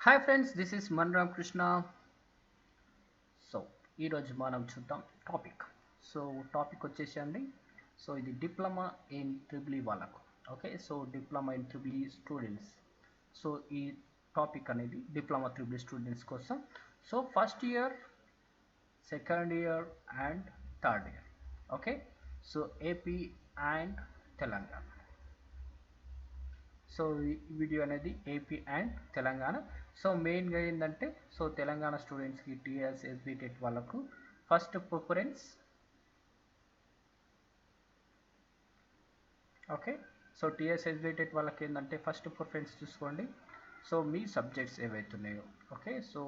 Hi friends, this is Manram Krishna. So ఈరోజు మనం చూద్దాం టాపిక్. సో టాపిక్ వచ్చేసండి. సో ఇది డిప్లొమా ఇన్ ట్రిపుల్ ఈ వాళ్ళకు. Okay, so diploma in triple E students. So ఈ టాపిక్ అనేది డిప్లొమా ట్రిపుల్ ఈ స్టూడెంట్స్ కోసం. So first year, second year and third year. Okay, so AP and Telangana. So ఈ video అనేది AP and Telangana. So మెయిన్గా ఏంటంటే, so Telangana స్టూడెంట్స్కి TS SBTET వాళ్ళకు first preference. Okay, so TS SBTET వాళ్ళకి ఏంటంటే ఫస్ట్ ప్రిఫరెన్స్ చూసుకోండి. సో మీ సబ్జెక్ట్స్ ఏవైతున్నాయో. ఓకే, సో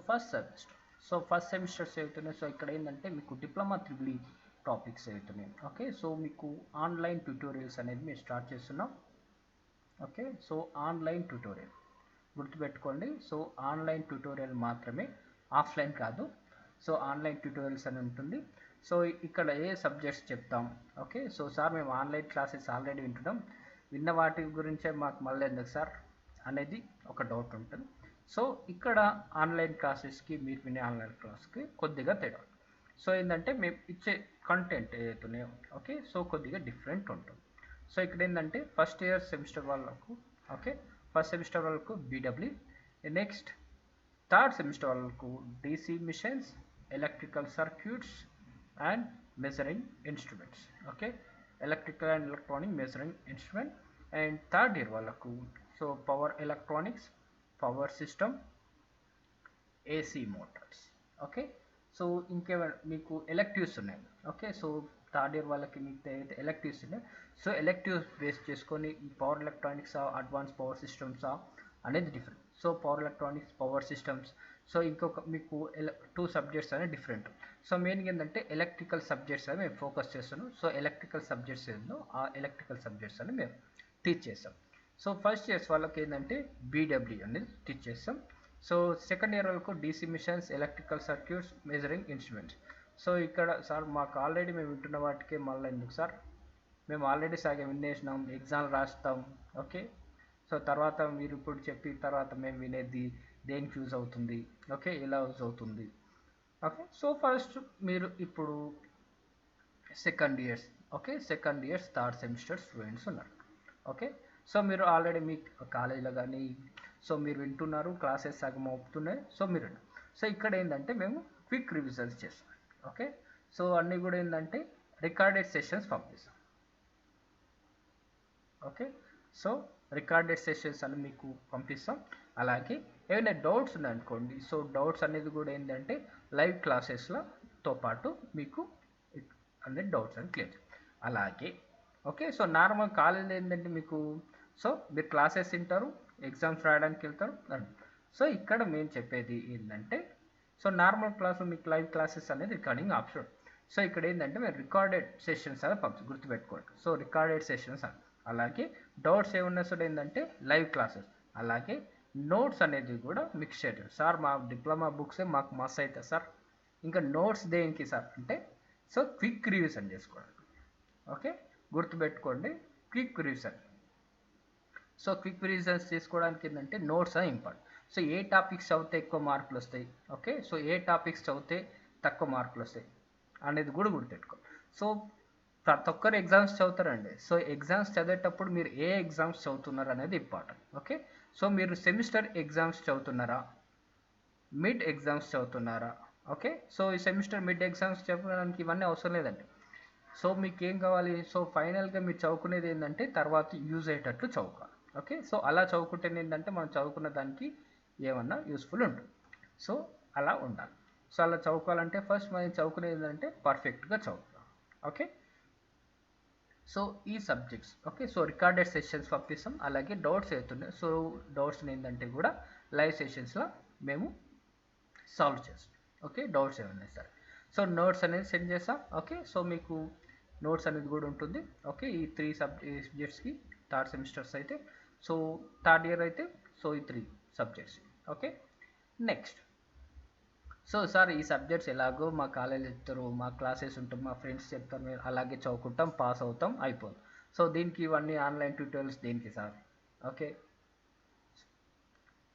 ఫస్ట్ సెమిస్టర్స్ ఏవైతున్నాయి. సో ఇక్కడ ఏంటంటే మీకు డిప్లొమా త్రిబుల్ ఈ టాపిక్స్ అవుతున్నాయి. ఓకే, సో మీకు ఆన్లైన్ ట్యూటోరియల్స్ అనేది మేము స్టార్ట్ చేస్తున్నాం. ఓకే, సో ఆన్లైన్ ట్యూటోరియల్ గుర్తుపెట్టుకోండి. సో ఆన్లైన్ ట్యూటోరియల్ మాత్రమే, ఆఫ్లైన్ కాదు. సో ఆన్లైన్ ట్యూటోరియల్స్ అని ఉంటుంది. సో ఇక్కడ ఏ సబ్జెక్ట్స్ చెప్తాం. ఓకే, సో సార్ మేము ఆన్లైన్ క్లాసెస్ ఆల్రెడీ వింటున్నాం, విన్న వాటి గురించే మాకు మళ్ళీ ఎందుకు సార్ అనేది ఒక డౌట్ ఉంటుంది. సో ఇక్కడ ఆన్లైన్ క్లాసెస్కి మీరు వినే ఆన్లైన్ క్లాస్కి కొద్దిగా తేడా. సో ఏంటంటే మేము ఇచ్చే కంటెంట్ ఏదైతున్నాయో, ఓకే, సో కొద్దిగా డిఫరెంట్ ఉంటుంది. సో ఇక్కడ ఏంటంటే ఫస్ట్ ఇయర్ సెమిస్టర్ వాళ్ళకు, ఓకే, ఫస్ట్ సెమిస్టర్ వాళ్ళకు బీడబ్ల్యూ, నెక్స్ట్ థర్డ్ సెమిస్టర్ వాళ్ళకు DC machines, electrical circuits and measuring instruments. Okay, electrical and electronic measuring instrument. And third year వాళ్ళకు so power electronics, power system, AC motors. Okay, so ఇంకేమైనా మీకు electives ఉన్నాయి. Okay, so third year వాళ్ళకి మీకు ఏదైతే electives ఉన్నాయి, so electives base చేసుకొని power ఎలక్ట్రానిక్సా, advance power సిస్టమ్సా అనేది different. So power electronics, power systems. So ఇంకొక మీకు టూ సబ్జెక్ట్స్ అనేది డిఫరెంట్. సో మెయిన్గా ఏంటంటే ఎలక్ట్రికల్ సబ్జెక్ట్స్ అని మేము ఫోకస్ చేస్తున్నాం. సో ఎలక్ట్రికల్ సబ్జెక్ట్స్ ఏందో ఆ ఎలక్ట్రికల్ సబ్జెక్ట్స్ అని మేము టీచ్ చేస్తాం. సో ఫస్ట్ ఇయర్స్ వాళ్ళకి ఏంటంటే బీడబ్ల్యూ అనేది టీచ్ చేస్తాం. సో సెకండ్ ఇయర్ వాళ్ళకు DC machines, electrical circuits, measuring instruments. So ఇక్కడ సార్ మాకు ఆల్రెడీ మేము వింటున్న వాటికి మళ్ళీ ఎందుకు సార్, మేము ఆల్రెడీ సగం వినేసినాం, ఎగ్జామ్ రాస్తాం. ఓకే, సో తర్వాత మీరు ఇప్పుడు చెప్పిన తర్వాత మేము వినేది దేనికి యూజ్ అవుతుంది, ఓకే, ఎలా యూజ్ అవుతుంది. ఓకే, సో ఫస్ట్ మీరు ఇప్పుడు second years, okay, second years third semester students ఉన్నారు. ఓకే, సో మీరు ఆల్రెడీ మీ కాలేజీలో కానీ సో మీరు వింటున్నారు, క్లాసెస్ సగం అవుతున్నాయి. సో మీరు సో ఇక్కడ ఏంటంటే మేము క్విక్ రివిజన్స్ చేస్తాం. ఓకే, సో అన్నీ కూడా ఏంటంటే రికార్డెడ్ సెషన్స్ పంపిస్తాం. ఓకే, సో రికార్డెడ్ సెషన్స్ అని మీకు పంపిస్తాం. అలాగే ఏమైనా డౌట్స్ ఉన్నాయనుకోండి, సో డౌట్స్ అనేది కూడా ఏంటంటే లైవ్ క్లాసెస్లతో పాటు మీకు అనేది డౌట్స్ అని క్లియర్. అలాగే ఓకే, సో నార్మల్ కాలేజీలో ఏంటంటే మీకు సో మీరు క్లాసెస్ వింటారు, ఎగ్జామ్స్ రాయడానికి వెళ్తారు. సో ఇక్కడ మేము చెప్పేది ఏంటంటే సో నార్మల్ క్లాస్ మీకు లైవ్ క్లాసెస్ అనేది రికార్డింగ్ ఆప్షన్. సో ఇక్కడ ఏంటంటే మేము రికార్డెడ్ సెషన్స్ అని గుర్తుపెట్టుకోండి. సో రికార్డెడ్ సెషన్స్ అని. అలాగే డౌట్స్ ఏమన్నా సరే ఏంటంటే లైవ్ క్లాసెస్. అలాగే నోట్స్ అనేది కూడా మిక్స్ చేయడం. సార్ మా డిప్లొమా బుక్సే మాకు మస్ అవుతుంది సార్, ఇంకా నోట్స్ దేనికి సార్ అంటే సో క్విక్ రివిజన్ చేసుకోవడం. ఓకే, గుర్తుపెట్టుకోండి, quick revision. So quick revisions చేసుకోవడానికి ఏంటంటే నోట్స్ అని ఇంపార్టెంట్. సో ఏ టాపిక్స్ చదివితే ఎక్కువ మార్కులు వస్తాయి, ఓకే, సో ఏ టాపిక్స్ చదివితే తక్కువ మార్కులు వస్తాయి అనేది కూడా గుర్తుపెట్టుకో. సో ప్రతి ఒక్కరు ఎగ్జామ్స్ చదువుతారండి. సో ఎగ్జామ్స్ చదివేటప్పుడు మీరు ఏ ఎగ్జామ్స్ చదువుతున్నారు అనేది ఇంపార్టెంట్. ఓకే, సో మీరు సెమిస్టర్ ఎగ్జామ్స్ చదువుతున్నారా, మిడ్ ఎగ్జామ్స్ చదువుతున్నారా. ఓకే, సో ఈ సెమిస్టర్ మిడ్ ఎగ్జామ్స్ చెప్పడానికి ఇవన్నీ అవసరం లేదండి. సో మీకు ఏం కావాలి, సో ఫైనల్గా మీరు చదువుకునేది ఏంటంటే తర్వాత యూజ్ అయ్యేటట్లు చదువుకోవాలి. ఓకే, సో అలా చదువుకుంటే ఏంటంటే మనం చదువుకున్న దానికి ఏమన్నా యూస్ఫుల్ ఉంటుంది. సో అలా ఉండాలి. సో అలా చదువుకోవాలంటే ఫస్ట్ మనం చదువుకునేది ఏంటంటే పర్ఫెక్ట్గా చదువుతాం. ఓకే, సో ఈ subjects. Okay, so recorded sessions పంపిస్తాం. అలాగే డౌట్స్ అవుతున్నాయి. సో డౌట్స్ని ఏంటంటే కూడా లైవ్ సెషన్స్లో మేము సాల్వ్ చేస్తాం. ఓకే, డౌట్స్ ఏమన్నా సరే సో నోట్స్ అనేది సెండ్ చేస్తాం. ఓకే, సో మీకు నోట్స్ అనేది కూడా ఉంటుంది. ఓకే, ఈ త్రీ సబ్జెక్ట్స్కి థర్డ్ సెమిస్టర్స్ అయితే, సో థర్డ్ ఇయర్ అయితే సో ఈ three subjects. Okay, next so sir ఈ సబ్జెక్ట్స్ ఎలాగో మా కాలేజ్ చెప్తారు, మా క్లాసెస్ ఉంటాం, మా ఫ్రెండ్స్ చెప్తారు, మేము అలాగే చదువుకుంటాం, పాస్ అవుతాం, అయిపోతాం. సో దీనికి ఇవన్నీ ఆన్లైన్ ట్యూటోరియల్స్ దేనికి సార్? ఓకే,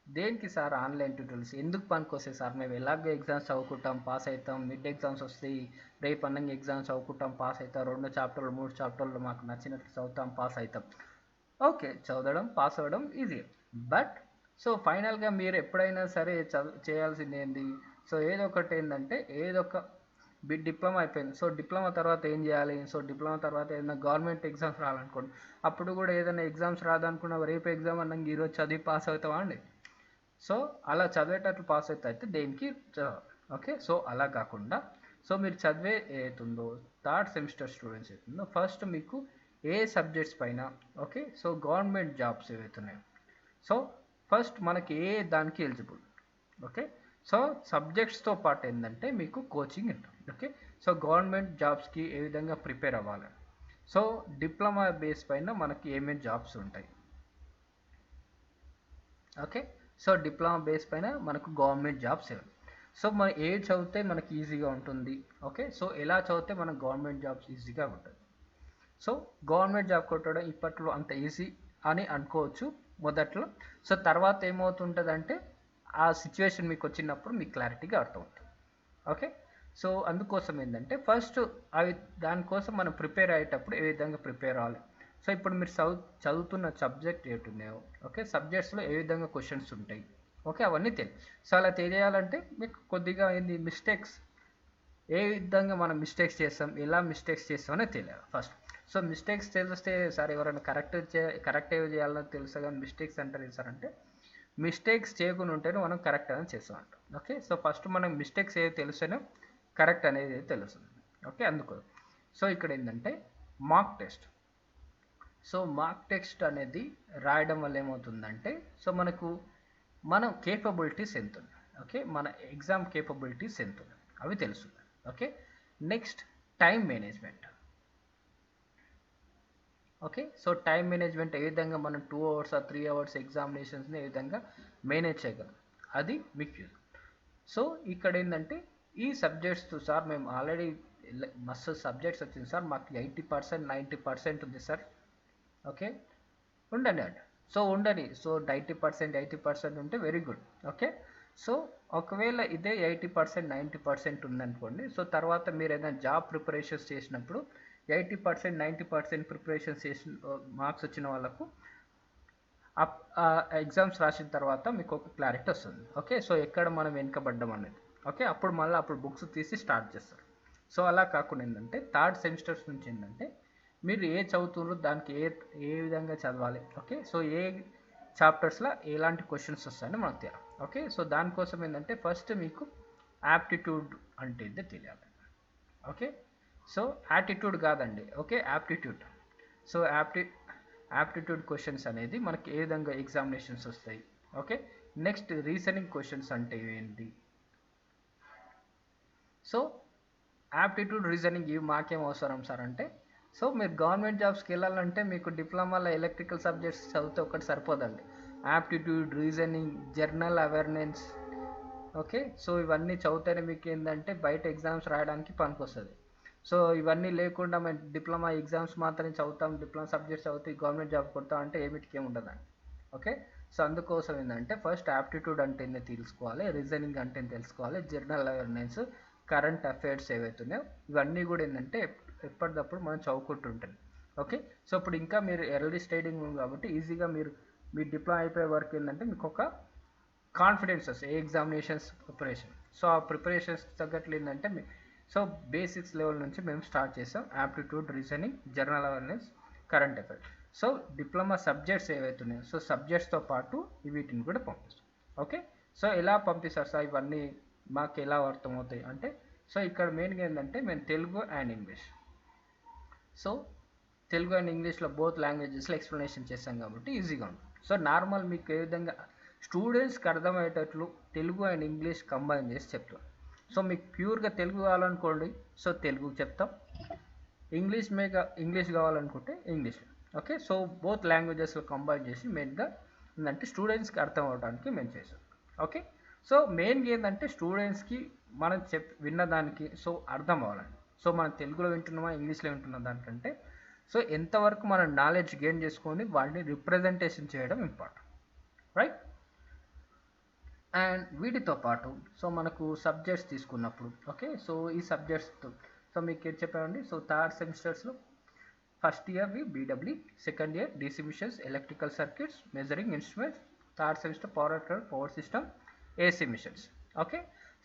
దేనికి సార్ ఆన్లైన్ ట్యూటోరియల్స్ ఎందుకు పనికొస్తాయి సార్? మేము ఎలాగో ఎగ్జామ్స్ చదువుకుంటాం, పాస్ అవుతాం, మిడ్ ఎగ్జామ్స్ వస్తాయి, రేపు అన్నంగా ఎగ్జామ్స్ చదువుకుంటాం, పాస్ అవుతాం, 2 చాప్టర్లు 3 చాప్టర్లు మాకు నచ్చినట్లు చదువుతాం, పాస్ అవుతాం. ఓకే, చదవడం పాస్ అవ్వడం ఈజీ. బట్ సో ఫైనల్గా మీరు ఎప్పుడైనా సరే చేయాల్సింది ఏంది? సో ఏదో ఒకటి ఏంటంటే ఏదో ఒక డిప్లొమా అయిపోయింది. సో డిప్లొమా తర్వాత ఏం చేయాలి? సో డిప్లొమా తర్వాత ఏదైనా గవర్నమెంట్ ఎగ్జామ్స్ రాయాలనుకోండి, అప్పుడు కూడా ఏదైనా ఎగ్జామ్స్ రాదనుకున్నా రేపు ఎగ్జామ్ అన్నాక ఈరోజు చదివి పాస్ అవుతావా అండి? సో అలా చదివేటట్లు పాస్ అయితే దేనికి ఓకే. సో అలా కాకుండా సో మీరు చదివే ఏతుందో థర్డ్ సెమిస్టర్ స్టూడెంట్స్ అవుతుందో ఫస్ట్ మీకు ఏ సబ్జెక్ట్స్ పైన ఓకే సో గవర్నమెంట్ జాబ్స్ ఏవైతున్నాయో సో ఫస్ట్ మనకి ఏ దానికి ఎలిజిబుల్ ఓకే. సో సబ్జెక్ట్స్తో పాటు ఏంటంటే మీకు కోచింగ్ ఉంటుంది. ఓకే, సో గవర్నమెంట్ జాబ్స్కి ఏ విధంగా ప్రిపేర్ అవ్వాలి, సో డిప్లొమా బేస్ పైన మనకి ఏమేమి జాబ్స్ ఉంటాయి. ఓకే, సో డిప్లొమా బేస్ పైన మనకు గవర్నమెంట్ జాబ్స్ ఇవ్వాలి. సో మనం ఏ చదివితే మనకి ఈజీగా ఉంటుంది. ఓకే, సో ఎలా చదివితే మనకు గవర్నమెంట్ జాబ్స్ ఈజీగా ఉంటుంది. సో గవర్నమెంట్ జాబ్ కొట్టడం ఇప్పట్లో అంత ఈజీ అని అనుకోవచ్చు మొదట్లో. సో తర్వాత ఏమవుతుంటుందంటే ఆ సిచ్యువేషన్ మీకు వచ్చినప్పుడు మీకు క్లారిటీగా అర్థమవుతుంది. ఓకే, సో అందుకోసం ఏంటంటే ఫస్ట్ అవి దానికోసం మనం ప్రిపేర్ అయ్యేటప్పుడు ఏ విధంగా ప్రిపేర్ అవ్వాలి. సో ఇప్పుడు మీరు చదువుతున్న సబ్జెక్ట్ ఏటున్నాయో ఓకే సబ్జెక్ట్స్లో ఏ విధంగా క్వశ్చన్స్ ఉంటాయి ఓకే అవన్నీ తెలియదు. సో అలా తెలియాలంటే మీకు కొద్దిగా ఏంది మిస్టేక్స్ ఏ విధంగా మనం మిస్టేక్స్ చేస్తాం, ఎలా మిస్టేక్స్ చేస్తామనే తెలియాలి ఫస్ట్. సో మిస్టేక్స్ తెలిస్తే సార్ ఎవరైనా కరెక్ట్ ఏవి చేయాలని తెలుసా, కానీ మిస్టేక్స్ అంటారు సార్ అంటే మిస్టేక్స్ చేయకుండా ఉంటేనే మనం కరెక్ట్ అనేది చేస్తాం అంటాం. ఓకే, సో ఫస్ట్ మనం మిస్టేక్స్ ఏవి తెలిస్తేనే కరెక్ట్ అనేది తెలుస్తుంది. ఓకే, అందుకో సో ఇక్కడ ఏంటంటే mark test. So mark test అనేది రాయడం వల్ల ఏమవుతుందంటే సో మన కేపబిలిటీస్ ఎంత ఉంది ఓకే మన ఎగ్జామ్ కేపబిలిటీస్ ఎంత ఉంది అవి తెలుస్తుంది. Okay, next time management. Okay, so time management ఏ విధంగా మనం 2 hours or 3 hours ఎగ్జామినేషన్స్ని ఏ విధంగా మేనేజ్ చేయగలం అది మీకు యూజ్. సో ఇక్కడ ఏంటంటే ఈ సబ్జెక్ట్స్ సార్ మేము ఆల్రెడీ మస్తు సబ్జెక్ట్స్ వచ్చింది సార్, మాకు 80% 90% ఉంది సార్. ఓకే, ఉండండి అండి. సో ఉండని సో 80% ఉంటే వెరీ గుడ్. ఓకే, సో ఒకవేళ ఇదే 80% 90% ఉందనుకోండి, సో తర్వాత మీరు ఏదైనా జాబ్ ప్రిపరేషన్స్ చేసినప్పుడు 80% 90% ప్రిపరేషన్స్ చేసిన మార్క్స్ వచ్చిన వాళ్ళకు ఎగ్జామ్స్ రాసిన తర్వాత మీకు ఒక క్లారిటీ వస్తుంది. ఓకే, సో ఎక్కడ మనం వెనుకబడ్డం అనేది ఓకే అప్పుడు బుక్స్ తీసి స్టార్ట్ చేస్తారు. సో అలా కాకుండా ఏంటంటే థర్డ్ సెమిస్టర్స్ నుంచి ఏంటంటే మీరు ఏ చదువుతున్నారు దానికి ఏ విధంగా చదవాలి ఓకే సో ఏ చాప్టర్స్లో ఎలాంటి క్వశ్చన్స్ వస్తాయని మనకు తెలియాలి. ఓకే, సో దానికోసం ఏంటంటే ఫస్ట్ మీకు యాప్టిట్యూడ్ అంటే ఏంటో తెలియాలి. ఓకే, సో యాటిట్యూడ్ కాదండి okay aptitude. So aptitude questions అనేది మనకి ఏ విధంగా ఎగ్జామినేషన్స్ వస్తాయి. ఓకే, నెక్స్ట్ రీజనింగ్ క్వశ్చన్స్ అంటే ఏంటి. సో యాప్టిట్యూడ్ రీజనింగ్ ఇవి మాకేం అవసరం సార్ అంటే సో మీరు గవర్నమెంట్ జాబ్స్కి వెళ్ళాలంటే మీకు డిప్లొమాలో ఎలక్ట్రికల్ సబ్జెక్ట్స్ చదివితే ఒకటి సరిపోదండి. Aptitude, reasoning, general awareness okay so ఇవన్నీ చదివితేనే మీకు ఏంటంటే బయట ఎగ్జామ్స్ రాయడానికి పనికొస్తుంది. సో ఇవన్నీ లేకుండా మేము డిప్లొమా ఎగ్జామ్స్ మాత్రమే చదువుతాం, డిప్లొమా సబ్జెక్ట్స్ చదువుతాం, గవర్నమెంట్ జాబ్ కొడతాం అంటే ఏమిటికి ఏమి ఉండదండి. ఓకే, సో అందుకోసం ఏంటంటే ఫస్ట్ యాప్టిట్యూడ్ అంటే ఏంటో తెలుసుకోవాలి, రీజనింగ్ అంటే తెలుసుకోవాలి, జర్నల్ అవేర్నెస్, కరెంట్ అఫైర్స్ ఏవైతున్నాయో ఇవన్నీ కూడా ఏంటంటే ఎప్పటికప్పుడు మనం చదువుకుంటుంటాం. ఓకే, సో ఇప్పుడు ఇంకా మీరు ఎర్లీ స్టేడింగ్ ఉంది కాబట్టి ఈజీగా మీ డిప్లొమా అయిపోయే వరకు ఏంటంటే మీకు ఒక కాన్ఫిడెన్స్ వస్తుంది ఏ ఎగ్జామినేషన్స్ ప్రిపరేషన్. సో ఆ ప్రిపరేషన్స్ తగ్గట్లు ఏంటంటే సో బేసిక్స్ లెవెల్ నుంచి మేము స్టార్ట్ చేసాం aptitude, reasoning, general awareness, current affairs. So diploma subjects ఏవైతున్నాయో సో సబ్జెక్ట్స్తో పాటు వీటిని కూడా పంపిస్తాం. ఓకే, సో ఎలా పంపిస్తారు సార్ ఇవన్నీ మాకు ఎలా అర్థమవుతాయి అంటే సో ఇక్కడ మెయిన్గా ఏంటంటే మేము Telugu and English so Telugu and ఇంగ్లీష్లో బోత్ లాంగ్వేజెస్లో ఎక్స్ప్లెనేషన్ చేస్తాం కాబట్టి ఈజీగా ఉంటుంది. సో నార్మల్ మీకు ఏ విధంగా స్టూడెంట్స్కి అర్థమయ్యేటట్లు తెలుగు అండ్ ఇంగ్లీష్ కంబైన్ చేసి చెప్తాం. సో మీకు ప్యూర్గా తెలుగు కావాలనుకోండి సో తెలుగు చెప్తాం, ఇంగ్లీష్ కావాలనుకుంటే ఇంగ్లీష్. ఓకే, సో బోత్ లాంగ్వేజెస్లో కంబైన్ చేసి మెయిన్గా ఏంటంటే స్టూడెంట్స్కి అర్థం అవడానికి మేము చేసాం. ఓకే, సో మెయిన్గా ఏంటంటే స్టూడెంట్స్కి మనం విన్నదానికి సో అర్థం అవ్వాలండి. సో మనం తెలుగులో వింటున్నామా ఇంగ్లీష్లో వింటున్న దానికంటే సో ఎంతవరకు మనం నాలెడ్జ్ గెయిన్ చేసుకొని వాటిని రిప్రజెంటేషన్ చేయడం ఇంపార్టెంట్, రైట్. అండ్ వీటితో పాటు సో మనకు సబ్జెక్ట్స్ తీసుకున్నప్పుడు ఓకే, సో ఈ సబ్జెక్ట్స్తో సో మీకు ఏం చెప్పామండి, సో థర్డ్ సెమిస్టర్స్లో ఫస్ట్ ఇయర్వి BW, second year DC machines, electrical circuits, measuring instruments, third semester power system, AC machines. Okay,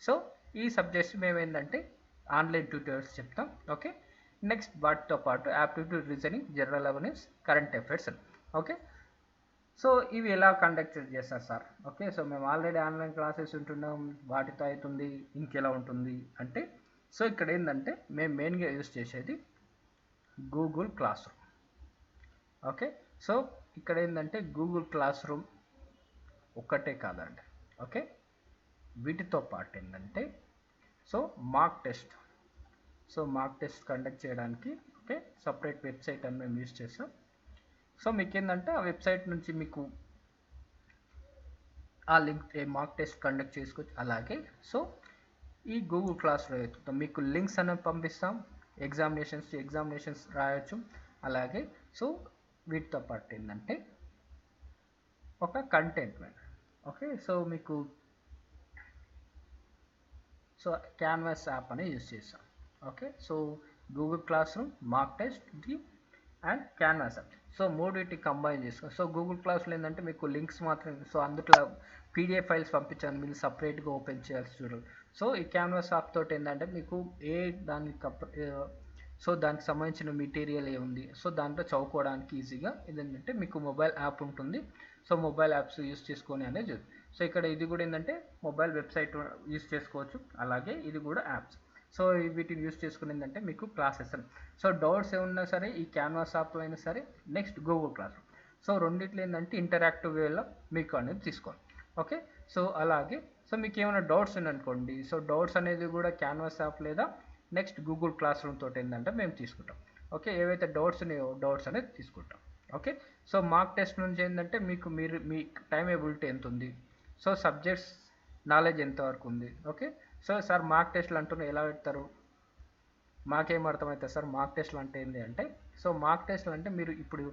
so ఈ సబ్జెక్ట్స్ మేము ఏంటంటే ఆన్లైన్ ట్యూటోరియల్స్ చెప్తాం. ఓకే, నెక్స్ట్ వాటితో పాటు aptitude, reasoning, general awareness, current affairs అని. Okay, so ఇవి ఎలా కండక్ట్ చేస్తారు సార్? ఓకే, సో మేము ఆల్రెడీ ఆన్లైన్ క్లాసెస్ ఉంటున్నాం, వాటితో అవుతుంది, ఇంకెలా ఉంటుంది అంటే సో ఇక్కడ ఏంటంటే మేము మెయిన్గా యూజ్ చేసేది Google class room. Okay, so ఇక్కడ ఏంటంటే గూగుల్ క్లాస్ రూమ్ ఒక్కటే కాదండి. ఓకే, వీటితో పాటు ఏంటంటే so mock test, so mock test conduct చేయడానికి ఓకే సపరేట్ వెబ్సైట్ అని మేము యూజ్ చేస్తాం. సో మీకు ఏంటంటే ఆ వెబ్సైట్ నుంచి మీకు ఆ లింక్ మాక్ టెస్ట్ కండక్ట్ చేసుకోవచ్చు. అలాగే సో ఈ గూగుల్ క్లాస్లో అవుతుంటాం మీకు లింక్స్ అనేవి పంపిస్తాం, ఎగ్జామినేషన్స్ రాయొచ్చు. అలాగే సో వీటితో పాటు ఏంటంటే ఒక కంటెంట్ ఓకే, సో మీకు సో క్యాన్వాస్ యాప్ అనేది యూజ్ చేస్తాం. Okay, so Google class room, mock test and canvas app, so మూడింటిని కంబైన్ చేసుకో. సో గూగుల్ క్లాస్లో ఏంటంటే మీకు లింక్స్ మాత్రమే, సో అందులో పీడిఎఫ్ ఫైల్స్ పంపించాను, మీరు సపరేట్గా ఓపెన్ చేయాల్సి చూడరు. సో ఈ క్యాన్వాస్ యాప్ తోటి ఏంటంటే మీకు సో దానికి సంబంధించిన మెటీరియల్ ఏముంది సో దాంట్లో చదువుకోవడానికి ఈజీగా ఇదేంటంటే మీకు మొబైల్ యాప్ ఉంటుంది. సో మొబైల్ యాప్స్ యూస్ చేసుకొని అనేది. సో ఇక్కడ ఇది కూడా ఏంటంటే మొబైల్ వెబ్సైట్ యూస్ చేసుకోవచ్చు, అలాగే ఇది కూడా యాప్స్. సో వీటిని యూస్ చేసుకుని ఏంటంటే మీకు క్లాసెస్ సో డౌట్స్ ఏమన్నా సరే ఈ క్యాన్వాస్ యాప్లో అయినా సరే, next Google class room, so రెండిట్లో ఏంటంటే ఇంటరాక్టివ్ వేలో మీకు అనేది తీసుకోండి. ఓకే, సో అలాగే సో మీకు ఏమైనా డౌట్స్ ఉన్నాయనుకోండి, సో డౌట్స్ అనేది కూడా క్యాన్వాస్ యాప్ లేదా నెక్స్ట్ గూగుల్ క్లాస్ రూమ్ తోటి ఏంటంటే మేము తీసుకుంటాం. ఓకే, ఏవైతే డౌట్స్ ఉన్నాయో డౌట్స్ అనేది తీసుకుంటాం. ఓకే, సో మార్క్ టెస్ట్ నుంచి ఏంటంటే మీ టైం ఎబిలిటీ ఎంత ఉంది, సో సబ్జెక్ట్స్ నాలెడ్జ్ ఎంతవరకు ఉంది. ఓకే, సో సార్ మార్క్ టెస్ట్లు అంటున్నా ఎలా పెడతారు, మాకేం అర్థమవుతుంది సార్ మార్క్ టెస్ట్లు అంటే ఏంటి అంటే, సో మార్క్ టెస్ట్లు అంటే మీరు ఇప్పుడు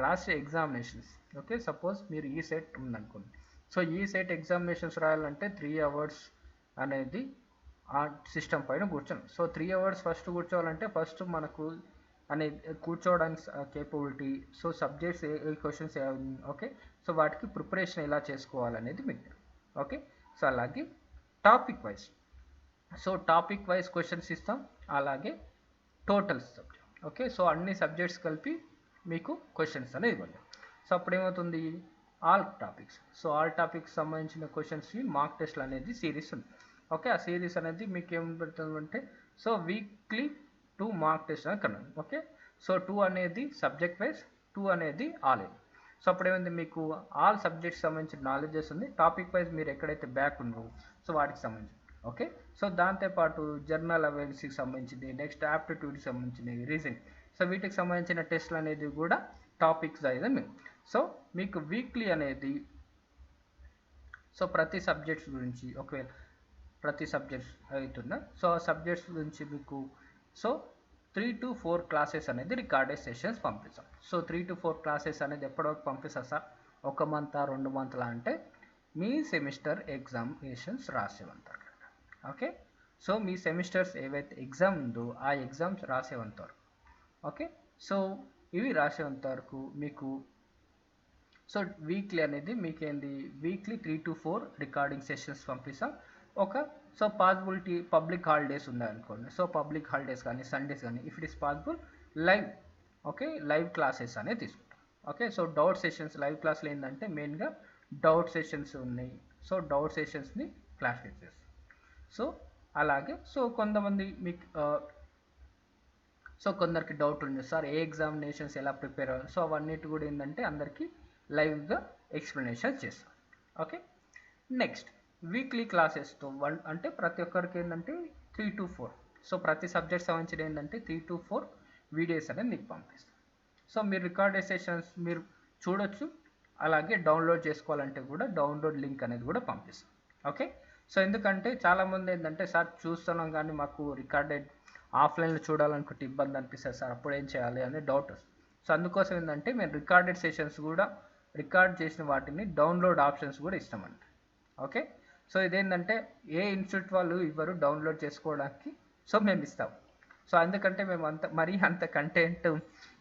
రాసే ఎగ్జామినేషన్స్. ఓకే, సపోజ్ మీరు ఈ సెట్ ఉందనుకోండి, సో ఈ సెట్ ఎగ్జామినేషన్స్ రాయాలంటే 3 hours అనేది ఆ సిస్టమ్ పైన కూర్చోం. సో 3 hours ఫస్ట్ కూర్చోవాలంటే ఫస్ట్ మనకు అనేది కూర్చోవడానికి కేపబిలిటీ, సో సబ్జెక్ట్స్ ఏ క్వశ్చన్స్ ఓకే, సో వాటికి ప్రిపరేషన్ ఎలా చేసుకోవాలనేది మీకు. ఓకే, సో అలాగే topic wise, so topic wise questions ఇస్తాం, అలాగే టోటల్ సబ్జెక్ట్. ఓకే, సో అన్ని సబ్జెక్ట్స్ కలిపి మీకు క్వశ్చన్స్ అనేది ఇవ్వండి. సో అప్పుడు ఏమవుతుంది, all topics, so all topics సంబంధించిన క్వశ్చన్స్కి మార్క్ టెస్ట్లు అనేది సిరీస్ ఉంది. ఓకే, ఆ సిరీస్ అనేది మీకు ఏం పెడుతుంది అంటే సో వీక్లీ 2 మార్క్ టెస్ట్ అని కన్నా. ఓకే, సో 2 అనేది సబ్జెక్ట్ వైజ్, 2 అనేది ఆల్ ఇన్. సో అప్పుడు ఏమైంది మీకు ఆల్ సబ్జెక్ట్స్ సంబంధించిన నాలెడ్జెస్ ఉంది, టాపిక్ వైజ్ మీరు ఎక్కడైతే బ్యాక్ ఉండవు సో వాటికి సంబంధించి. ఓకే, సో దాంతోపాటు జర్నల్ అవేర్నెస్కి సంబంధించింది, నెక్స్ట్ యాప్టిట్యూడ్కి సంబంధించినవి, రీజనింగ్, సో వీటికి సంబంధించిన టెస్ట్లు అనేది కూడా టాపిక్స్ అయితే మేము. సో మీకు వీక్లీ అనేది సో ప్రతి సబ్జెక్ట్స్ గురించి ఒకవేళ ప్రతి సబ్జెక్ట్స్ అవుతుందా సో ఆ సబ్జెక్ట్స్ గురించి మీకు సో 3 to 4 క్లాసెస్ అనేది రికార్డెడ్ సెషన్స్ పంపిస్తాం. సో 3 to 4 క్లాసెస్ అనేది ఎప్పటివరకు పంపిస్తారు సార్, 1 month 2 months అంటే మీ సెమిస్టర్ ఎగ్జామినేషన్స్ రాసేవంతారు. ఓకే, సో మీ సెమిస్టర్స్ ఏవైతే ఎగ్జామ్ ఉందో ఆ ఎగ్జామ్స్ రాసేవంత వరకు. ఓకే, సో ఇవి రాసేంత వరకు మీకు సో వీక్లీ అనేది మీకేంది వీక్లీ 3 to 4 రికార్డింగ్ సెషన్స్ పంపిస్తాం. ఒక సో పాసిబిలిటీ పబ్లిక్ హాలిడేస్ ఉన్నాయనుకోండి, సో పబ్లిక్ హాలిడేస్ కానీ సండేస్ కానీ if it is possible live okay live classes అనేది తీసుకుంటాం. Okay, so doubt sessions live క్లాస్లో ఏంటంటే మెయిన్గా డౌట్ సెషన్స్ ఉన్నాయి, సో డౌట్ సెషన్స్ని క్లారిఫై చేస్తాం. సో అలాగే సో కొంతమంది మీకు సో కొందరికి డౌట్ ఉంది సార్ ఏ ఎగ్జామినేషన్స్ ఎలా ప్రిపేర్ అవ్వాలి, సో అవన్నిటి కూడా ఏంటంటే అందరికీ లైవ్గా ఎక్స్ప్లెనేషన్ చేస్తాం. ఓకే, నెక్స్ట్ వీక్లీ క్లాసెస్తో అంటే ప్రతి ఒక్కరికి ఏంటంటే 3 to 4, సో ప్రతి సబ్జెక్ట్ సంబంధించిన ఏంటంటే 3 to 4 వీడియోస్ అనేది మీకు పంపిస్తాం. సో మీరు రికార్డెడ్ సెషన్స్ మీరు చూడొచ్చు, అలాగే డౌన్లోడ్ చేసుకోవాలంటే కూడా డౌన్లోడ్ లింక్ అనేది కూడా పంపిస్తాం. ఓకే, సో ఎందుకంటే చాలామంది ఏంటంటే సార్ చూస్తున్నాం కానీ మాకు రికార్డెడ్ ఆఫ్లైన్లో చూడాలనుకుంటే ఇబ్బంది అనిపిస్తుంది సార్, అప్పుడు ఏం చేయాలి అనే డౌట్ వస్తుంది. సో అందుకోసం ఏంటంటే మేము రికార్డెడ్ సెషన్స్ కూడా రికార్డ్ చేసిన వాటిని డౌన్లోడ్ ఆప్షన్స్ కూడా ఇస్తామండి. ఓకే, సో ఇదేంటంటే ఏ ఇన్స్టిట్యూట్ వాళ్ళు ఇవ్వరు డౌన్లోడ్ చేసుకోవడానికి, సో మేము ఇస్తాం. సో అందుకంటే మేము మరీ అంత కంటెంట్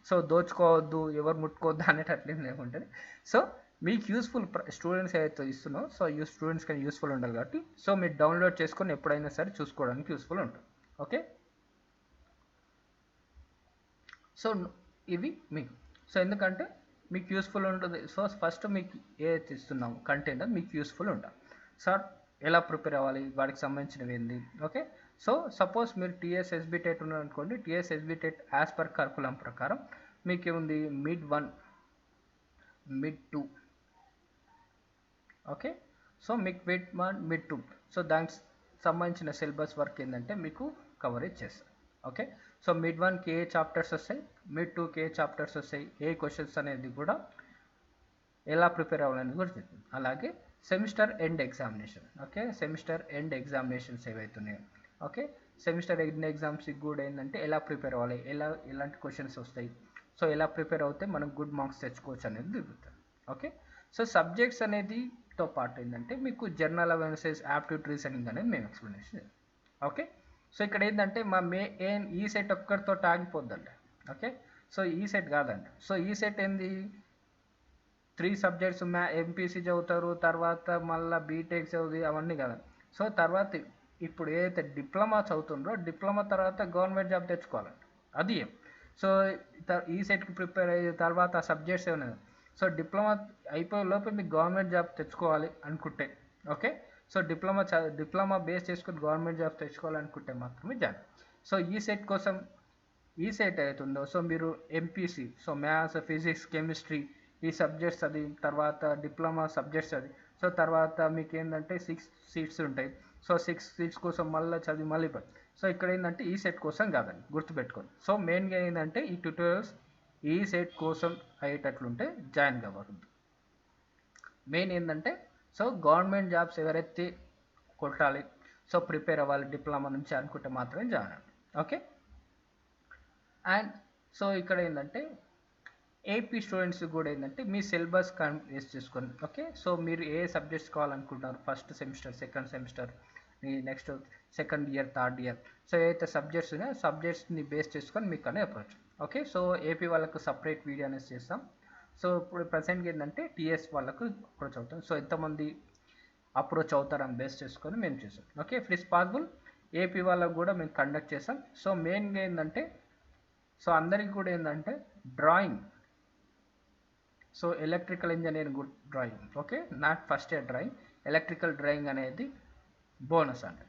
సో దోచుకోవద్దు, ఎవరు ముట్టుకోవద్దు అనేటట్లేం లేకుంటుంది. సో మీకు యూస్ఫుల్ స్టూడెంట్స్ ఏదైతే ఇస్తున్నారో సో స్టూడెంట్స్ కానీ యూస్ఫుల్ ఉండాలి కాబట్టి సో మీరు డౌన్లోడ్ చేసుకొని ఎప్పుడైనా సరే చూసుకోవడానికి యూస్ఫుల్ ఉంటుంది. ఓకే, సో ఇవి మీకు సో ఎందుకంటే మీకు యూస్ఫుల్ ఉంటుంది. సో ఫస్ట్ మీకు ఏదైతే ఇస్తున్నాము కంటెంట్ మీకు యూస్ఫుల్ ఉంటుంది. సార్ ఎలా ప్రిపేర్ అవ్వాలి, వాటికి సంబంధించినవి ఏంది. ఓకే, సో సపోజ్ మీరు టీఎస్ఎస్బి టెట్ ఉన్నారనుకోండి, TSSB TET as per curriculum ప్రకారం మీకు ఏముంది మిడ్ 1, మిడ్ 2. ఓకే, సో మీకు మిడ్ 1, మిడ్ 2 సో దానికి సంబంధించిన సిలబస్ వర్క్ ఏంటంటే మీకు కవరేజ్ చేస్తారు. ఓకే, సో మిడ్ 1కి ఏ చాప్టర్స్ వస్తాయి, మిడ్ 2కి ఏ చాప్టర్స్ వస్తాయి, ఏ క్వశ్చన్స్ అనేది కూడా ఎలా ప్రిపేర్ అవ్వాలని కూడా చెప్తుంది. అలాగే semester end examination. Okay, semester end examinations ఏవైతున్నాయో ఓకే, సెమిస్టర్ ఎండ్ ఎగ్జామ్స్కి కూడా ఏంటంటే ఎలా ప్రిపేర్ అవ్వాలి, ఎలాంటి క్వశ్చన్స్ వస్తాయి, సో ఎలా ప్రిపేర్ అవుతే మనం గుడ్ మార్క్స్ తెచ్చుకోవచ్చు అనేది దిగుతుంది. ఓకే, సో సబ్జెక్ట్స్ అనేది తో పాటు ఏంటంటే మీకు జనరల్ అవేర్నెస్, యాప్టిట్యూడ్ రీజనింగ్ అనేది మేము ఎక్స్ప్లెనేషన్. ఓకే, సో ఇక్కడ ఏంటంటే మా ఈ సెట్ ఒక్కరితో ఆగిపోద్దండి. ఓకే, సో ఈ సెట్ కాదండి. సో ఈ సెట్ ఏంది 3 సబ్జెక్ట్స్ ఎంపీసీ చదువుతారు, తర్వాత మళ్ళీ బీటెక్ చదువు అవన్నీ కదండి. సో తర్వాత ఇప్పుడు ఏదైతే డిప్లొమా చదువుతుండ్రో డిప్లొమా తర్వాత గవర్నమెంట్ జాబ్ తెచ్చుకోవాలండి. అది ఏం సో ఈ సెట్కి ప్రిపేర్ అయ్యే తర్వాత ఆ సబ్జెక్ట్స్ ఏమైనా సో డిప్లొమా అయిపోయే లోపే మీకు గవర్నమెంట్ జాబ్ తెచ్చుకోవాలి అనుకుంటే ఓకే, సో డిప్లొమా బేస్ చేసుకుని గవర్నమెంట్ జాబ్ తెచ్చుకోవాలనుకుంటే మాత్రమే జాయిన్. సో ఈ సెట్ కోసం ఈ సెట్ అవుతుందో సో మీరు MPC so maths, physics, chemistry ఈ సబ్జెక్ట్స్ అది తర్వాత డిప్లొమా సబ్జెక్ట్స్ అది సో తర్వాత మీకు ఏంటంటే 6 సీట్స్ ఉంటాయి. సో 6 సీట్స్ కోసం మళ్ళీ చదివి మళ్ళీ సో ఇక్కడ ఏంటంటే ఈ సెట్ కోసం కాదండి, గుర్తుపెట్టుకోండి. సో మెయిన్గా ఏంటంటే ఈ ట్యూటోరియల్స్ ఈ సెట్ కోసం అయ్యేటట్లుంటే జాయిన్ కావద్దు. మెయిన్ ఏంటంటే సో గవర్నమెంట్ జాబ్స్ ఎవరైతే కొట్టాలి సో ప్రిపేర్ అవ్వాలి డిప్లొమా నుంచి అనుకుంటే మాత్రమే జాయిన్ అవ్వండి. ఓకే, అండ్ సో ఇక్కడ ఏంటంటే ఏపీ స్టూడెంట్స్ కూడా ఏంటంటే మీ సిలబస్ బేస్ చేసుకొని ఓకే, సో మీరు ఏ సబ్జెక్ట్స్ కావాలనుకుంటున్నారు first semester, second semester, next second year, third year so ఏదైతే సబ్జెక్ట్స్ ఉన్నాయో సబ్జెక్ట్స్ని బేస్ చేసుకొని మీకు అనే అప్రోచ్. ఓకే, సో ఏపీ వాళ్ళకు సపరేట్ వీడియో అనేది చేస్తాం. సో ఇప్పుడు ప్రజెంట్గా ఏంటంటే టీఎస్ వాళ్ళకు అప్రోచ్ అవుతాం. సో ఎంతమంది అప్రోచ్ అవుతారని బేస్ చేసుకొని మేము చేస్తాం. Okay, if it's possible AP వాళ్ళకు కూడా మేము కండక్ట్ చేస్తాం. సో మెయిన్గా ఏంటంటే సో అందరికి కూడా ఏంటంటే drawing so electrical engineering drawing okay, not first year drawing, electrical drawing అనేది బోనస్ అండి.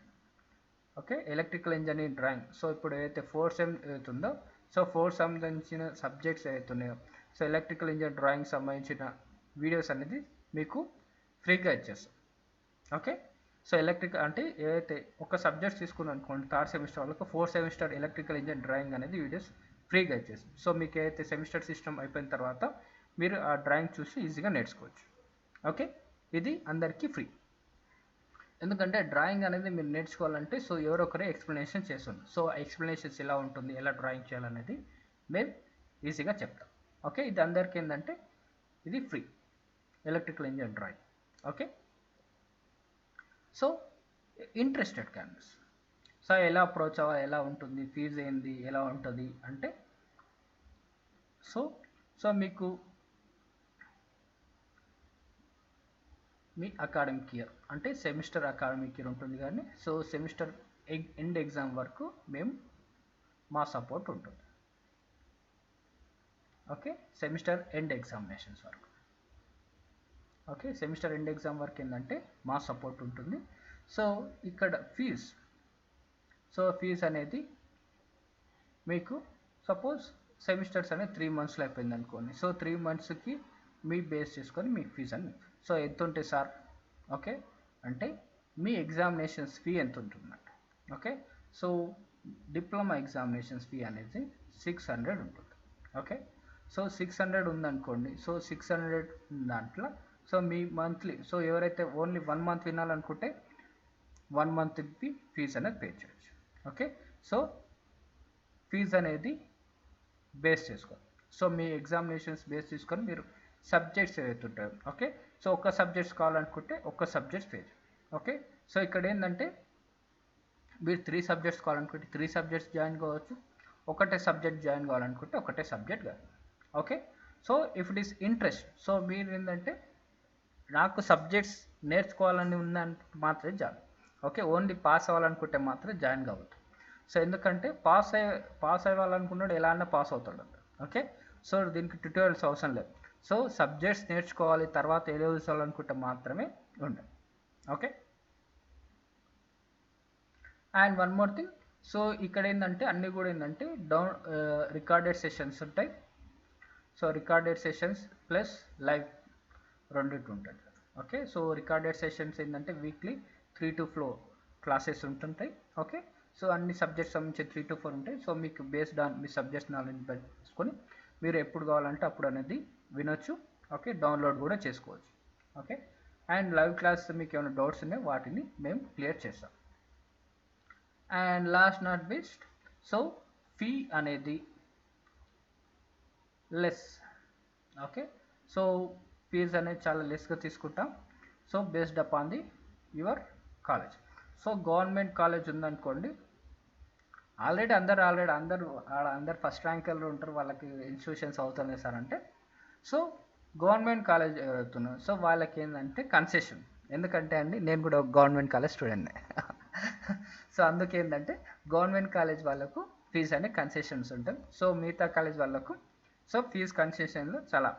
Okay, electrical engineering drawing so ఇప్పుడు ఏదైతే 4 సెమ్ అవుతుందో సో 4 సంబంధించిన సబ్జెక్ట్స్ అవుతున్నాయో సో ఎలక్ట్రికల్ ఇంజనీరింగ్ డ్రాయింగ్ సంబంధించిన వీడియోస్ అనేది మీకు ఫ్రీగా ఇచ్చేస్తాం. ఓకే, సో ఎలక్ట్రికల్ అంటే ఏదైతే ఒక సబ్జెక్ట్స్ తీసుకున్నాం అనుకోండి థర్డ్ సెమిస్టర్ వాళ్ళకు 4 సెమిస్టర్ ఎలక్ట్రికల్ ఇంజనీరింగ్ డ్రాయింగ్ అనేది వీడియోస్ ఫ్రీగా ఇచ్చేస్తాం. సో మీకు ఏదైతే సెమిస్టర్ సిస్టమ్ అయిపోయిన తర్వాత మీరు ఆ డ్రాయింగ్ చూసి ఈజీగా నేర్చుకోవచ్చు. ఓకే, ఇది అందరికీ ఫ్రీ. ఎందుకంటే డ్రాయింగ్ అనేది మీరు నేర్చుకోవాలంటే సో ఎవరొకరే ఎక్స్ప్లెనేషన్ చేస్తుంది. సో ఎక్స్ప్లెనేషన్స్ ఎలా ఉంటుంది, ఎలా డ్రాయింగ్ చేయాలనేది మేము ఈజీగా చెప్తాం. ఓకే, ఇది అందరికీ ఏంటంటే ఇది free electrical engineering drawing. Okay, so interested candidates so ఎలా అప్రోచ్ అవ్వాలి, ఎలా ఉంటుంది, ఫీజు ఏంది, ఎలా ఉంటుంది అంటే సో మీకు మీ అకాడమిక్ ఇయర్ అంటే సెమిస్టర్ అకాడమిక్ ఇయర్ ఉంటుంది కానీ సో సెమిస్టర్ ఎండ్ ఎగ్జామ్ వరకు మేము మా సపోర్ట్ ఉంటుంది. ఓకే, సెమిస్టర్ ఎండ్ ఎగ్జామినేషన్స్ వరకు ఓకే, సెమిస్టర్ ఎండ్ ఎగ్జామ్ వరకు ఏంటంటే మా సపోర్ట్ ఉంటుంది. సో ఇక్కడ ఫీజ్ అనేది మీకు సపోజ్ సెమిస్టర్స్ అనేది 3 మంత్స్లో అయిపోయింది అనుకోండి. సో 3 మంత్స్కి మీ బేస్ చేసుకొని మీ ఫీజ్ అని సో ఎంత ఉంటుంది సార్ ఓకే అంటే మీ ఎగ్జామినేషన్స్ ఫీ ఎంత ఉంటుందంట. Okay, so diploma examinations fee అనేది 600 ఉంటుంది. ఓకే, సో 600 ఉందనుకోండి. సో 600 దాంట్లో సో మీ మంత్లీ సో ఎవరైతే ఓన్లీ 1 మంత్ వినాలనుకుంటే 1 మంత్కి ఫీజ్ అనేది పే చేయొచ్చు. ఓకే, సో ఫీజ్ అనేది బేస్ చేసుకోవాలి. సో మీ ఎగ్జామినేషన్స్ బేస్ తీసుకొని మీరు సబ్జెక్ట్స్ ఏవైతే ఉంటాయో, ఓకే. సో ఒక్క సబ్జెక్ట్స్ కావాలనుకుంటే ఒక్క సబ్జెక్ట్స్ పేజ్, ఓకే. సో ఇక్కడ ఏంటంటే మీరు 3 సబ్జెక్ట్స్ కావాలనుకుంటే 3 సబ్జెక్ట్స్ జాయిన్ కావచ్చు, ఒకటే సబ్జెక్ట్ జాయిన్ కావాలనుకుంటే ఒకటే సబ్జెక్ట్ కాదు, okay. So if it is interest, so మీరు ఏంటంటే నాకు సబ్జెక్ట్స్ నేర్చుకోవాలని ఉందని మాత్రమే జాయిన్, ఓకే. ఓన్లీ పాస్ అవ్వాలనుకుంటే మాత్రం జాయిన్ కావద్దు. సో ఎందుకంటే పాస్ అవ్వాలనుకున్నాడు ఎలా అన్నా పాస్ అవుతాడు, ఓకే. సో దీనికి ట్యూటోరియల్స్ అవసరం లేదు. సో సబ్జెక్ట్స్ నేర్చుకోవాలి తర్వాత ఏదో చదవాలనుకుంటే మాత్రమే ఉండాలి, okay. And one more thing, so ఇక్కడ ఏంటంటే అన్నీ కూడా ఏంటంటే రికార్డెడ్ సెషన్స్ ఉంటాయి. So recorded sessions plus live రెండింటి ఉంటుంది, ఓకే. సో రికార్డెడ్ సెషన్స్ ఏంటంటే వీక్లీ 3 to 4 క్లాసెస్ ఉంటుంటాయి, ఓకే. సో అన్ని సబ్జెక్ట్స్ సంబంధించి 3 to 4 ఉంటాయి. సో మీకు based on me subject knowledge పెట్టుకొని మీరు ఎప్పుడు కావాలంటే అప్పుడు అనేది వినొచ్చు, ఓకే. డౌన్లోడ్ కూడా చేసుకోవచ్చు, ఓకే. అండ్ లైవ్ క్లాస్ మీకు ఏమైనా డౌట్స్ ఉన్నాయి వాటిని మేము క్లియర్ చేస్తాం. And last not best, so fee అనేది లెస్, ఓకే. సో ఫీజ్ అనేది చాలా లెస్గా తీసుకుంటాం. So based upon the your college. So government college ఉందనుకోండి, ఆల్రెడీ అందరు ఫస్ట్ ర్యాంకర్లు ఉంటారు, వాళ్ళకి ఇన్స్టిట్యూషన్స్ అవుతున్నాయి సార్ అంటే, సో గవర్నమెంట్ కాలేజ్ అవుతున్నాం, సో వాళ్ళకి ఏంటంటే కన్సెషన్. ఎందుకంటే అండి నేను కూడా గవర్నమెంట్ కాలేజ్ స్టూడెంట్నే సో అందుకేంటంటే గవర్నమెంట్ కాలేజ్ వాళ్ళకు ఫీజు అనే కన్సెషన్స్ ఉంటాయి. సో మిగతా కాలేజ్ వాళ్ళకు సో ఫీజు కన్సెషన్లు చాలా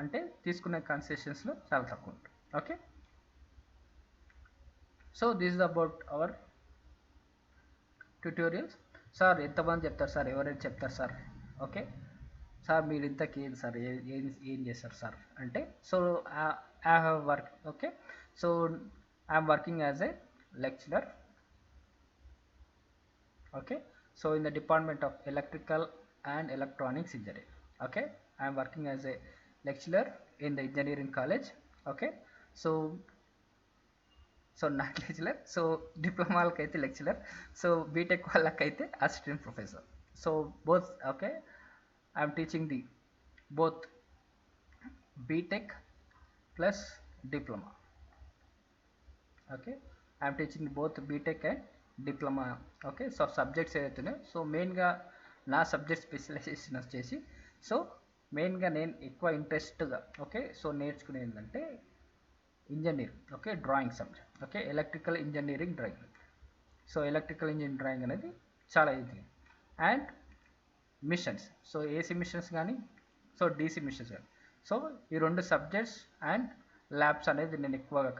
అంటే తీసుకునే కన్సెషన్స్లో చాలా తక్కువ ఉంటుంది, okay. So this is about our tutorials. Sir ఎంతమంది చెప్తారు సార్, ఎవరైనా చెప్తారు సార్, ఓకే. సార్ మీరు ఇంతకీ ఏం సార్ ఏం చేస్తారు సార్ అంటే, so I have work, okay. So I'm working as a lecturer, okay. So in the department of electrical and electronics engineering, okay. I am working as a lecturer in the engineering college, okay. So not lecturer, so diploma వాళ్ళకైతే lecturer, so btech వాళ్ళకైతే assistant professor. So both, okay, I am teaching the both btech plus diploma, okay. I am teaching both btech and diploma, okay. So subjects ఏదైతున్నాయో, so మెయిన్గా నా subject specialisation వచ్చేసి, so మెయిన్గా నేను ఎక్కువ ఇంట్రెస్ట్గా, okay, so నేర్చుకునేది ఏంటంటే engineering, okay, drawing subject, okay. Electrical engineering drawing. So electrical engineering drawing అనేది చాలా easy. And machines, so AC machines కానీ సో డీసీ మిషన్స్ కానీ, సో ఈ రెండు సబ్జెక్ట్స్ అండ్ ల్యాబ్స్ అనేది నేను ఎక్కువగా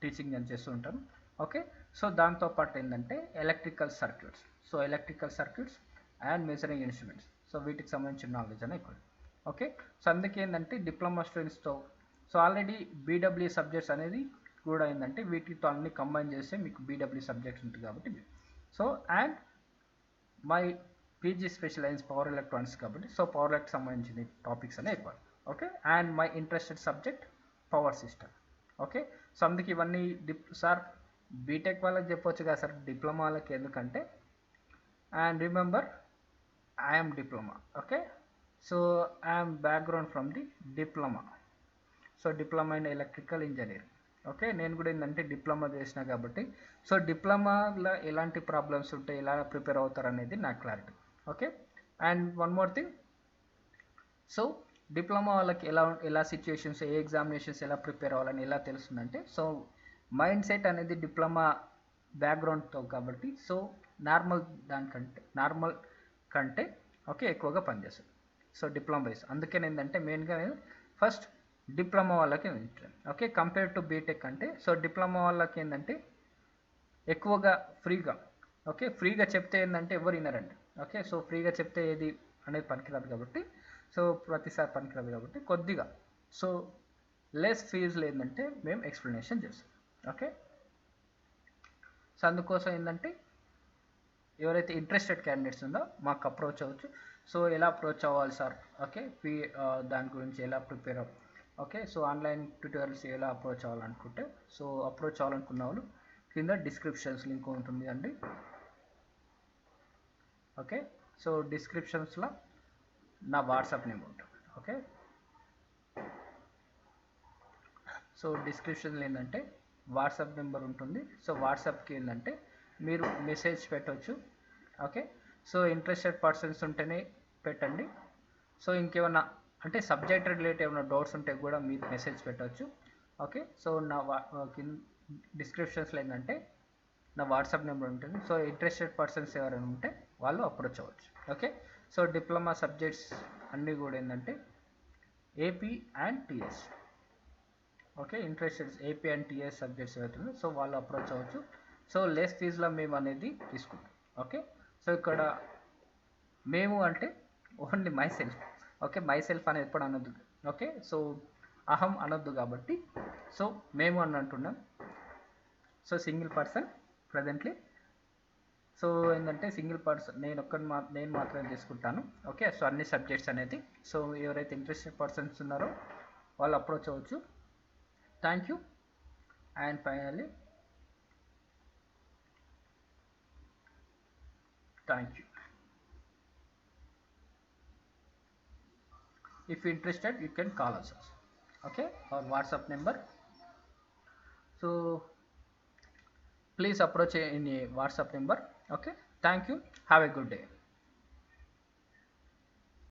టీచింగ్ అని చేస్తూ ఉంటాను, ఓకే. సో దాంతోపాటు ఏంటంటే electrical circuits, so electrical circuits and measuring instruments, so వీటికి సంబంధించిన నాలెడ్జ్ అనేది ఎక్కువ, ఓకే. సో అందుకే ఏంటంటే డిప్లొమా స్టూడెంట్స్తో సో ఆల్రెడీ బీడబ్ల్యూ సబ్జెక్ట్స్ అనేది కూడా ఏంటంటే వీటితో అన్ని కంబైన్ చేస్తే మీకు బీడబ్ల్యూ సబ్జెక్ట్స్ ఉంటుంది కాబట్టి, so and my PG specialize power electronics కాబట్టి, సో పవర్ ఎలక్ట్రిక్ సంబంధించిన టాపిక్స్ అనేవి ఎక్కువ, okay. And my interested subject power system, okay. So అందుకే ఇవన్నీ సార్ బీటెక్ వాళ్ళకి చెప్పొచ్చు కదా సార్, డిప్లొమా వాళ్ళకి ఎందుకంటే, and remember I'm diploma, okay. So I'm background from the diploma, so diploma in electrical engineering, okay. నేను కూడా ఏంటంటే డిప్లొమా చేసిన కాబట్టి, సో డిప్లొమాలో ఎలాంటి ప్రాబ్లమ్స్ ఉంటాయి, ఎలా ప్రిపేర్ అవుతారు అనేది నాకు clarity, okay. And one more thing, so diploma వాళ్ళకి ఎలా సిచ్యుయేషన్స్, ఏ ఎగ్జామినేషన్స్ ఎలా ప్రిపేర్ అవ్వాలని ఎలా తెలుస్తుందంటే, సో మైండ్ సెట్ అనేది డిప్లొమా బ్యాక్గ్రౌండ్తో కాబట్టి, సో నార్మల్ కంటే ఓకే ఎక్కువగా పనిచేస్తుంది. సో డిప్లొమా బేస్ అందుకే ఏంటంటే మెయిన్గా నేను ఫస్ట్ డిప్లొమా వాళ్ళకి ఓకే కంపేర్ టు బీటెక్ అంటే, సో డిప్లొమా వాళ్ళకి ఏంటంటే ఎక్కువగా ఫ్రీగా చెప్తే ఏంటంటే ఎవరు వినరండి, ఓకే. సో ఫ్రీగా చెప్తే ఏది అనేది పనికిరాదు కాబట్టి, సో ప్రతిసారి పనికిరాదు కాబట్టి కొద్దిగా సో లెస్ ఫీజులు ఏంటంటే మేము ఎక్స్ప్లెనేషన్ చేస్తాం, ఓకే. సో అందుకోసం ఏంటంటే ఎవరైతే ఇంట్రెస్టెడ్ క్యాండిడేట్స్ ఉందో మాకు అప్రోచ్ అవ్వచ్చు. సో ఎలా అప్రోచ్ అవ్వాలి సార్, ఓకే, దాని గురించి ఎలా prepare okay. So online tutorials ఎలా అప్రోచ్ అవ్వాలనుకుంటే, సో అప్రోచ్ అవ్వాలనుకున్న వాళ్ళు కింద డిస్క్రిప్షన్స్ లింక్ ఉంటుంది అండి, ఓకే. సో డిస్క్రిప్షన్స్లో నా వాట్సాప్ నెంబర్ ఉంటుంది. ఓకే, సో డిస్క్రిప్షన్లో ఏంటంటే వాట్సాప్ నెంబర్ ఉంటుంది. సో వాట్సాప్కి ఏంటంటే మీరు మెసేజ్ పెట్టవచ్చు. ఓకే, సో ఇంట్రెస్టెడ్ పర్సన్స్ ఉంటేనే పెట్టండి. సో ఇంకేమన్నా అంటే సబ్జెక్ట్ రిలేటెడ్ ఏమైనా డౌట్స్ ఉంటే కూడా మీరు మెసేజ్ పెట్టవచ్చు. ఓకే, సో నా డిస్క్రిప్షన్స్లో ఏంటంటే నా వాట్సాప్ నెంబర్ ఉంటుంది. సో ఇంట్రెస్టెడ్ పర్సన్స్ ఎవరైనా ఉంటే వాళ్ళు అప్రోచ్ అవ్వచ్చు. ఓకే, సో డిప్లొమా సబ్జెక్ట్స్ అన్నీ కూడా ఏంటంటే AP and TS. Okay, interested AP and TS subjects అవుతుంది. సో వాళ్ళు అప్రోచ్ అవ్వచ్చు. సో లెస్ ఫీజులో మేము అనేది తీసుకుంటాం. ఓకే, సో ఇక్కడ మేము అంటే only my self. Okay, my self అనేది ఎప్పుడు అనొద్దు. ఓకే, సో అహం అనొద్దు కాబట్టి సో మేము అని అంటున్నాం. So single person presently. So ఏంటంటే సింగిల్ పర్సన్ నేను మాత్రమే తీసుకుంటాను. ఓకే, సో అన్ని సబ్జెక్ట్స్ అనేది. సో ఎవరైతే ఇంట్రెస్టెడ్ పర్సన్స్ ఉన్నారో వాళ్ళు అప్రోచ్ అవ్వచ్చు. Thank you. And finally thank you. If you're interested, you can call us. Okay, our WhatsApp number. So please approach in a WhatsApp number. Okay, thank you. Have a good day.